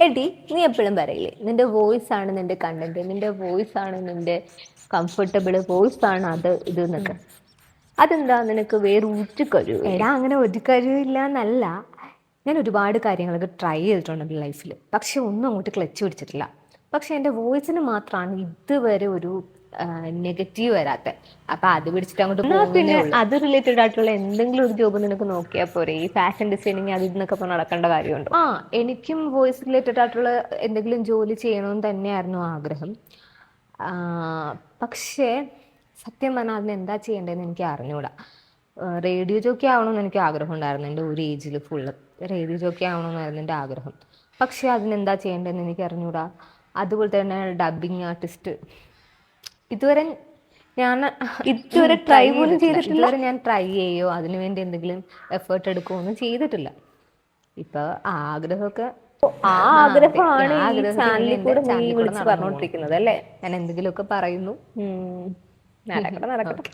എടി നീ എപ്പോഴും പറയില്ലേ നിന്റെ വോയിസ് ആണ് നിന്റെ കണ്ടന്റ്, നിന്റെ വോയിസ് ആണ് നിന്റെ കംഫർട്ടബിൾ വോയിസ് ആണ് അത് ഇത് എന്നൊക്കെ. അതെന്താ നിനക്ക് വേറെ ഊറ്റി കഴിവില്ലേ? എടാ അങ്ങനെ ഒരു കഴിവില്ല എന്നല്ല, ഞാൻ ഒരുപാട് കാര്യങ്ങളൊക്കെ ട്രൈ ചെയ്തിട്ടുണ്ട് ലൈഫിൽ, പക്ഷെ ഒന്നും അങ്ങോട്ട് ക്ലച്ച് പിടിച്ചിട്ടില്ല. പക്ഷെ എൻ്റെ വോയിസിന് മാത്രമാണ് ഇതുവരെ ഒരു നെഗറ്റീവ് വരാത്തത്. അപ്പം അത് പിടിച്ചിട്ട് അങ്ങോട്ട് എന്നാ പോകുന്നേ പിന്നെ ഉള്ളൂ. അത് റിലേറ്റഡ് ആയിട്ടുള്ള എന്തെങ്കിലും ഒരു ജോബ് നിനക്ക് നോക്കിയാൽ പോരെ? ഈ ഫാഷൻ ഡിസൈനിങ് അത് ഇതെന്നൊക്കെ പറഞ്ഞ് നടക്കേണ്ട കാര്യമുണ്ടോ? ആ, എനിക്കും വോയിസ് റിലേറ്റഡ് ആയിട്ടുള്ള എന്തെങ്കിലും ജോലി ചെയ്യണമെന്ന് തന്നെയായിരുന്നു ആഗ്രഹം. ആ, പക്ഷേ സത്യം പറഞ്ഞാൽ അതിന് എന്താ ചെയ്യേണ്ടതെന്ന് എനിക്ക് അറിഞ്ഞൂടാ. റേഡിയോ ജോക്കി ആവണമെന്ന് എനിക്ക് ആഗ്രഹം ഉണ്ടായിരുന്നു. എൻ്റെ ഒരു ഏജിൽ ഫുള്ള് റേഡിയോ ജോക്കി ആവണമെന്നായിരുന്നു എൻ്റെ ആഗ്രഹം. പക്ഷേ അതിനെന്താ ചെയ്യേണ്ടതെന്ന് എനിക്ക് അറിഞ്ഞൂടാ. അതുപോലെ തന്നെ ഡബ്ബിങ് ആർട്ടിസ്റ്റ് ഇതുവരെ ഞാൻ ഇതുവരെ ട്രൈ ട്രൈ പോലും ചെയ്തിട്ടില്ല. ചെയ്തിട്ടില്ല. ഇതുവരെ ഞാൻ ട്രൈ ചെയ്യോ അതിനുവേണ്ടി എന്തെങ്കിലും എഫേർട്ട് എടുക്കുകയോ ഒന്നും ചെയ്തിട്ടില്ല. ഇപ്പൊ ആഗ്രഹമൊക്കെ ആ അതെ, ആഗ്രഹമാണ് ആ ഈ ആഗ്രഹമൊക്കെ ഇങ്ങനെ ചാനലിൽ എൻ്റെ കൂടെ നീ ചാനലിൽ കൂടെ വിളിച്ച് നടന്നു പോകണം. പറഞ്ഞുകൊണ്ടിരിക്കുന്നത് അല്ലേ? ഞാൻ എന്തെങ്കിലുമൊക്കെ പറയുന്നു. നടക്കട്ടെ നടക്കട്ടെ. ഓക്കെ.